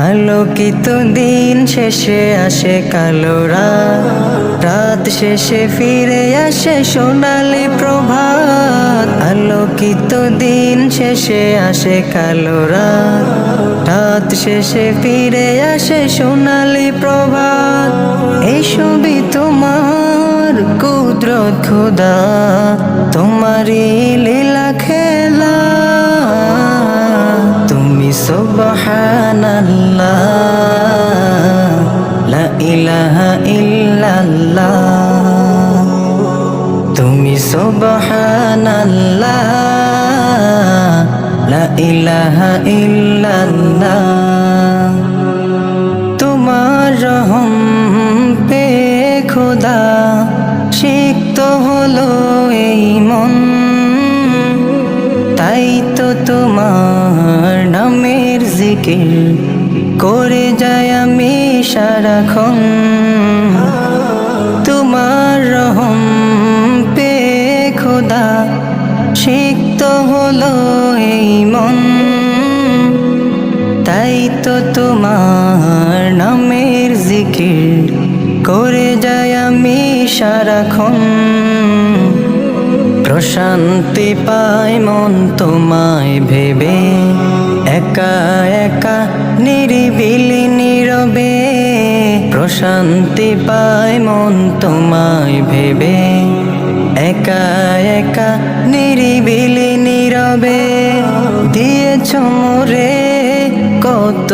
আলোকিত দিন শেষে আসে কালো রাত, রাত শেষে ফিরে আসে সোনালি প্রভাত। আলোকিত দিন শেষে আসে কালো রাত, রাত শেষে ফিরে আসে সোনালি প্রভাত। এই ছবি তোমার কুদরত খোদা, তোমারই লীলা খেলা। তুমি সুবহানাল্লাহ, লা ইলাহা ইল্লাল্লাহ। তুমি সুবহানাল্লাহ, লা ইলাহা ইল্লাল্লাহ। তোমার রহম পে খোদা সিক্ত হলো এই মন, তাই তো তোমার নামের জিকির করে যায় আমি সারাক্ষণ। তোমার রহম পে খোদা সিক্ত হলো এই মন, তাই তো তোমার নামের জিকির করে যায় আমি সারাক্ষণ। প্রশান্তি পায় মন তোমায় ভেবে, একা একা নিরিবিলি নীরবে। প্রশান্তি পায় মন তোমায় ভেবে, একা একা নিরিবিলি নীরবে। দিয়েছ মোরে কত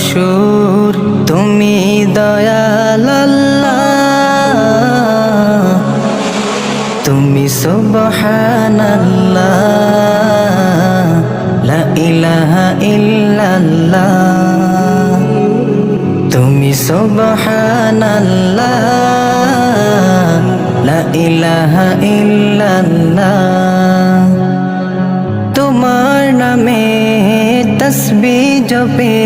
সুর, তুমি দয়াল আল্লাহ। তুমি সুবহানাল্লাহ, লা ইলাহা ইল্লাল্লাহ। তুমি সুবহানাল্লাহ, লা ইলাহা ইল্লাল্লাহ। তোমার নামে তসবিহ জপে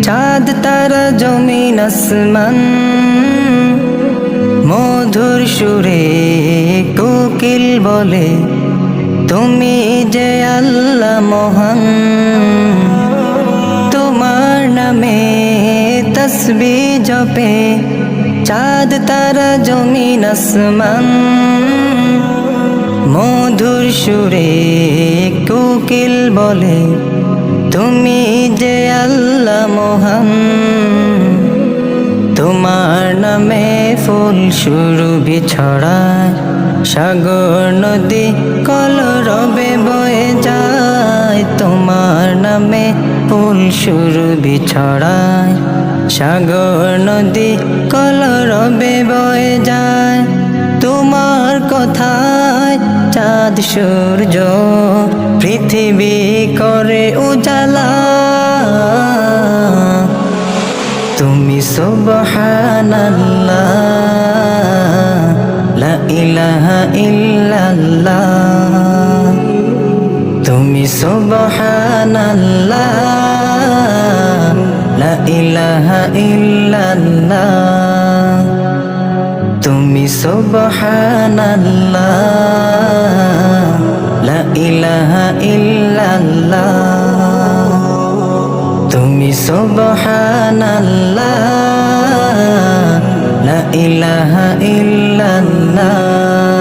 চাঁদ তারা জমিন আসমান। মধুর সুরে কোকিল বলে তুমি যে আল্লাহ মহান। তোমার নামে তসবিহ জপে চাঁদ তারা জমিন আসমান। মধুর সুরে কোকিল বলে তুমি যে আল্লাহ মহান। তোমার নামে ফুল সুরভি ছড়ায়, সাগর নদী কলরবে বয়ে যায়। তোমার নামে ফুল সুরভি ছড়ায়, সাগর নদী কলরবে বয়ে যায়। তোমার কথায় চাঁদ সূর্য পৃথিবী করে উজালা। তুমি সুবহানাল্লাহ, লা ইলাহা ইল্লাল্লাহ। তুমি সুবহানাল্লাহ, লা ইলাহা ইল্লাল্লাহ। তুমি সুবহানাল্লাহ, লা ইলাহা ইল্লাল্লাহ। তুমি সুবহানাল্লাহ, লা ইলাহা ইল্লাল্লাহ।